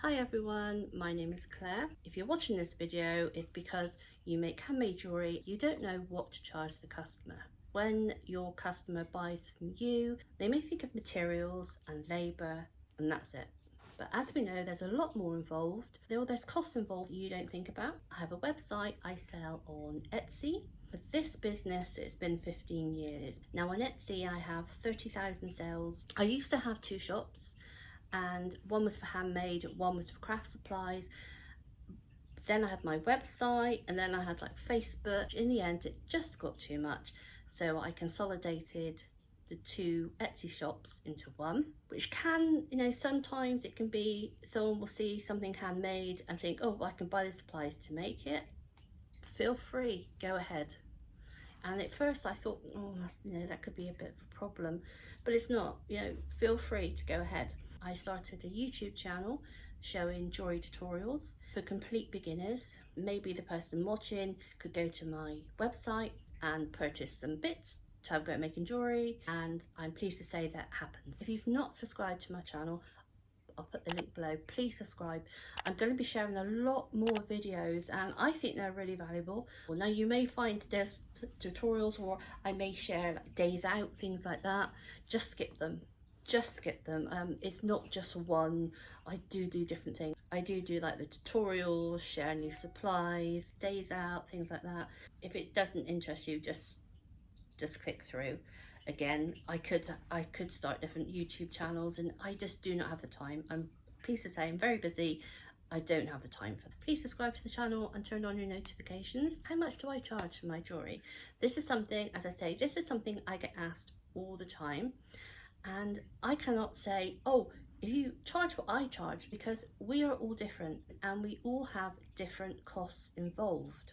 Hi everyone, my name is Claire. If you're watching this video, it's because you make handmade jewellery, you don't know what to charge the customer. When your customer buys from you, they may think of materials and labour and that's it. But as we know, there's a lot more involved. There's costs involved you don't think about. I have a website, I sell on Etsy. For this business, it's been 15 years. Now on Etsy, I have 30,000 sales. I used to have two shops, and one was for handmade, one was for craft supplies. Then I had my website, and then I had like Facebook. In the end, it just got too much, so I consolidated the two Etsy shops into one, which can, sometimes it can be someone will see something handmade and think, oh, well, I can buy the supplies to make it. Feel free, go ahead. And at first I thought, oh, that could be a bit of a problem, but it's not. Feel free to go ahead. I started a YouTube channel showing jewelry tutorials for complete beginners. Maybe the person watching could go to my website and purchase some bits to have a go at making jewelry, and I'm pleased to say that happens. If you've not subscribed to my channel, I'll put the link below. Please subscribe. I'm going to be sharing a lot more videos and I think they're really valuable. Well, now you may find there's tutorials or I may share like days out, things like that. Just skip them. Just skip them. It's not just one. I do different things. I do like the tutorials, share new supplies, days out, things like that. If it doesn't interest you, just click through. Again, I could start different YouTube channels and I just do not have the time. I'm pleased to say I'm very busy. I don't have the time for it. Please subscribe to the channel and turn on your notifications. How much do I charge for my jewelry? This is something, as I say, this is something I get asked all the time, and I cannot say, oh, if you charge what I charge, because we are all different and we all have different costs involved.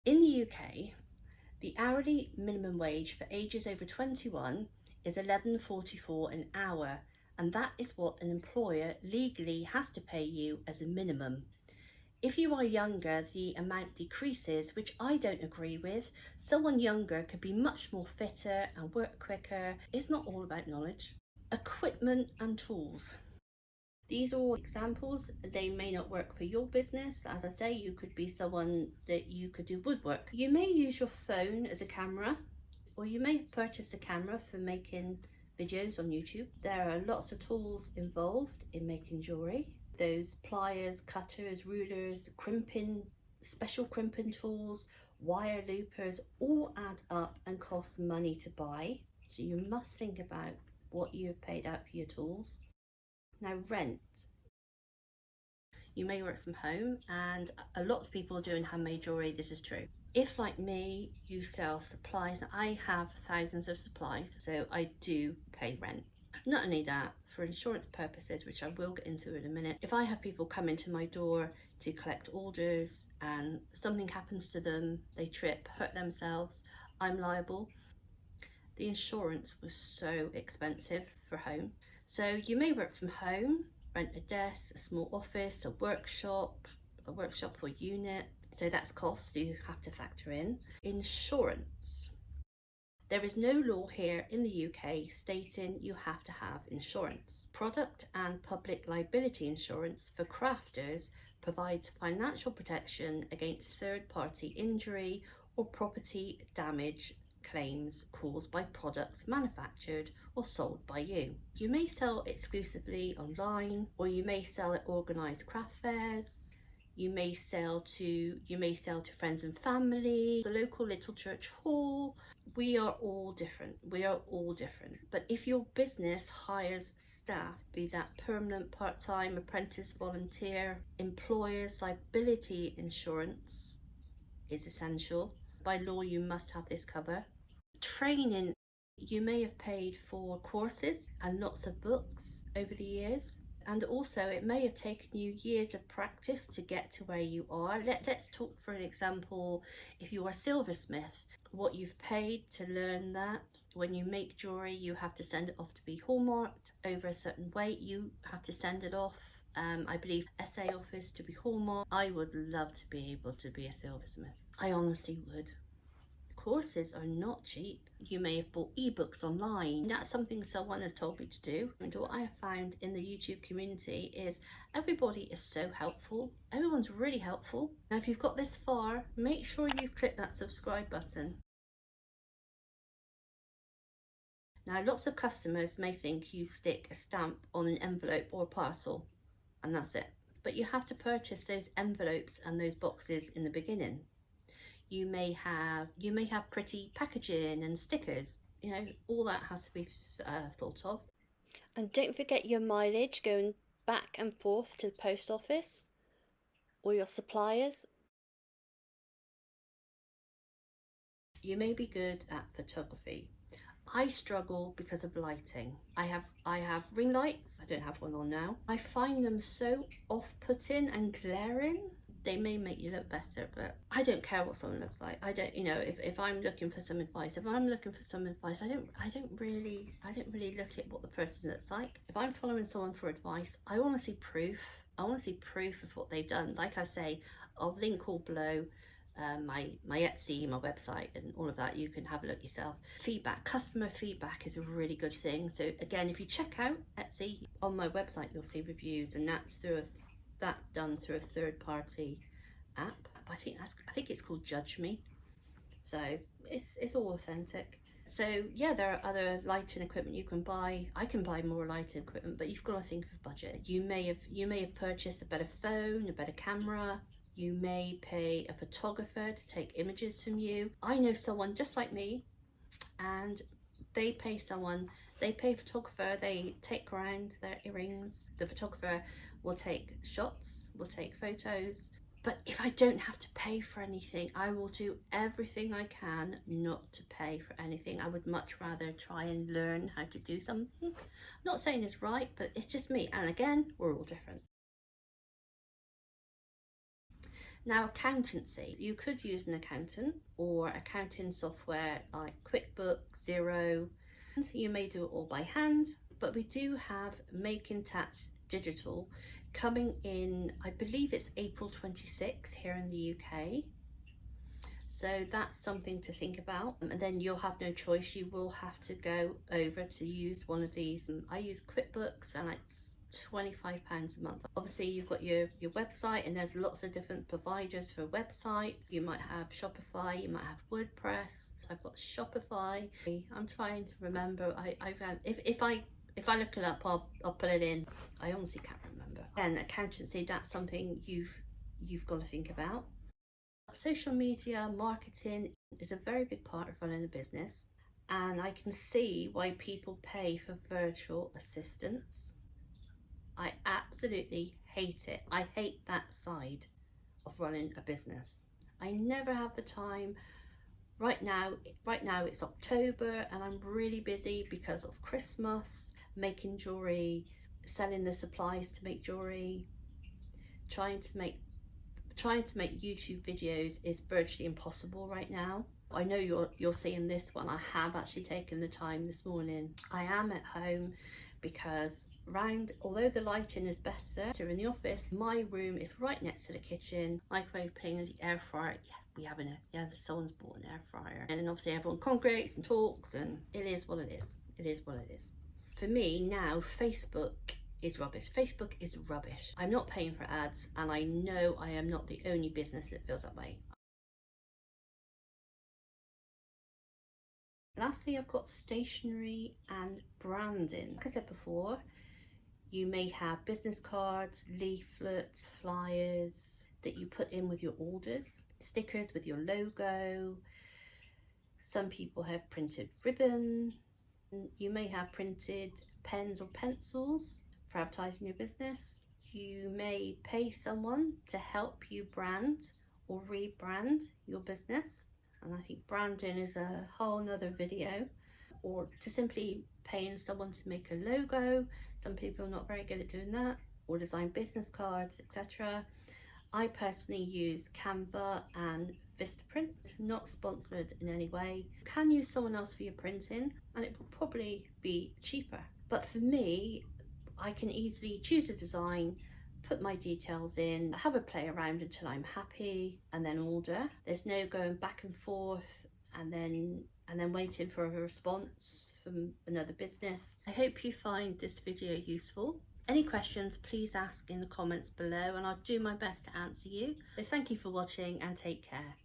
In the UK, the hourly minimum wage for ages over 21 is £11.44 an hour, and that is what an employer legally has to pay you as a minimum. If you are younger, the amount decreases, which I don't agree with. Someone younger could be much more fitter and work quicker. It's not all about knowledge. Equipment and tools. These are all examples. They may not work for your business. As I say, you could be someone that you could do woodwork. You may use your phone as a camera, or you may purchase a camera for making videos on YouTube. There are lots of tools involved in making jewellery. Those pliers, cutters, rulers, crimping, special crimping tools, wire loopers, all add up and cost money to buy. So you must think about what you have paid out for your tools. Now, rent. You may work from home, and a lot of people doing handmade jewellery, this is true. If, like me, you sell supplies, I have thousands of supplies, so I do pay rent. Not only that, for insurance purposes, which I will get into in a minute, if I have people come into my door to collect orders and something happens to them, they trip, hurt themselves, I'm liable. The insurance was so expensive for home. So you may work from home, rent a desk, a small office, a workshop or unit. So that's cost you have to factor in. Insurance. There is no law here in the UK stating you have to have insurance. Product and public liability insurance for crafters provides financial protection against third-party injury or property damage claims caused by products manufactured or sold by you. You may sell exclusively online, or you may sell at organised craft fairs. You may sell to friends and family, the local little church hall. We are all different. But if your business hires staff, be that permanent, part-time, apprentice, volunteer, employers' liability insurance is essential. By law, you must have this cover. Training. You may have paid for courses and lots of books over the years. And also it may have taken you years of practice to get to where you are. Let's talk, for an example, if you are a silversmith, what you've paid to learn that. When you make jewellery, you have to send it off to be hallmarked. Over a certain weight, you have to send it off. I believe SA office to be hallmarked. I would love to be able to be a silversmith. I honestly would. Courses are not cheap. You may have bought ebooks online. That's something someone has told me to do. And what I have found in the YouTube community is everybody is so helpful. Everyone's really helpful. Now, if you've got this far, make sure you click that subscribe button. Now, lots of customers may think you stick a stamp on an envelope or a parcel, and that's it. But you have to purchase those envelopes and those boxes in the beginning. You may have pretty packaging and stickers. You know, all that has to be thought of. And don't forget your mileage going back and forth to the post office or your suppliers. You may be good at photography. I struggle because of lighting. I have ring lights. I don't have one on now. I find them so off-putting and glaring. They may make you look better, but I don't care what someone looks like. I don't, you know, if I'm looking for some advice, I don't really look at what the person looks like. If I'm following someone for advice, I want to see proof. I want to see proof of what they've done. Like I say, I'll link all below. My Etsy, my website, and all of that. You can have a look yourself. Feedback, customer feedback is a really good thing. So again, if you check out Etsy on my website, you'll see reviews, and that's done through a third-party app. I think it's called Judge Me. So it's all authentic. So yeah, there are other lighting equipment you can buy. I can buy more lighting equipment, but you've got to think of budget. You may have purchased a better phone, a better camera. You may pay a photographer to take images from you. I know someone just like me, and they pay a photographer, they take around their earrings. The photographer will take shots, will take photos. But if I don't have to pay for anything, I will do everything I can not to pay for anything. I would much rather try and learn how to do something. I'm not saying it's right, but it's just me. And again, we're all different. Now, accountancy. You could use an accountant or accounting software like QuickBooks, Xero. You may do it all by hand, but we do have Making Tax Digital coming in, I believe it's April 26 here in the UK. So that's something to think about. And then you'll have no choice. You will have to go over to use one of these. I use QuickBooks, and it's £25 a month. Obviously you've got your website, and there's lots of different providers for websites. You might have Shopify, you might have WordPress. I've got Shopify. I'm trying to remember. If I look it up, I'll put it in. I honestly can't remember. And accountancy, that's something you've got to think about. Social media marketing is a very big part of running a business, and I can see why people pay for virtual assistants. I absolutely hate it. I hate that side of running a business. I never have the time. Right now it's October, and I'm really busy because of Christmas, making jewelry, selling the supplies to make jewelry. Trying to make YouTube videos is virtually impossible right now. I know you're seeing this one. I have actually taken the time this morning. I am at home because although the lighting is better in the office, my room is right next to the kitchen. Microwave playing with the air fryer. Someone's bought an air fryer. And then obviously everyone congregates and talks, and it is what it is. It is what it is. For me now, Facebook is rubbish. Facebook is rubbish. I'm not paying for ads, and I know I am not the only business that feels that way. Lastly, I've got stationery and branding. Like I said before, you may have business cards, leaflets, flyers that you put in with your orders, stickers with your logo. Some people have printed ribbon. You may have printed pens or pencils for advertising your business. You may pay someone to help you brand or rebrand your business. And I think branding is a whole nother video. Or to simply paying someone to make a logo. Some people are not very good at doing that. Or design business cards, etc. I personally use Canva and Vistaprint. Not sponsored in any way. You can use someone else for your printing, and it will probably be cheaper. But for me, I can easily choose a design, put my details in, have a play around until I'm happy, and then order. There's no going back and forth and then waiting for a response from another business. I hope you find this video useful. Any questions, please ask in the comments below and I'll do my best to answer you. So thank you for watching and take care.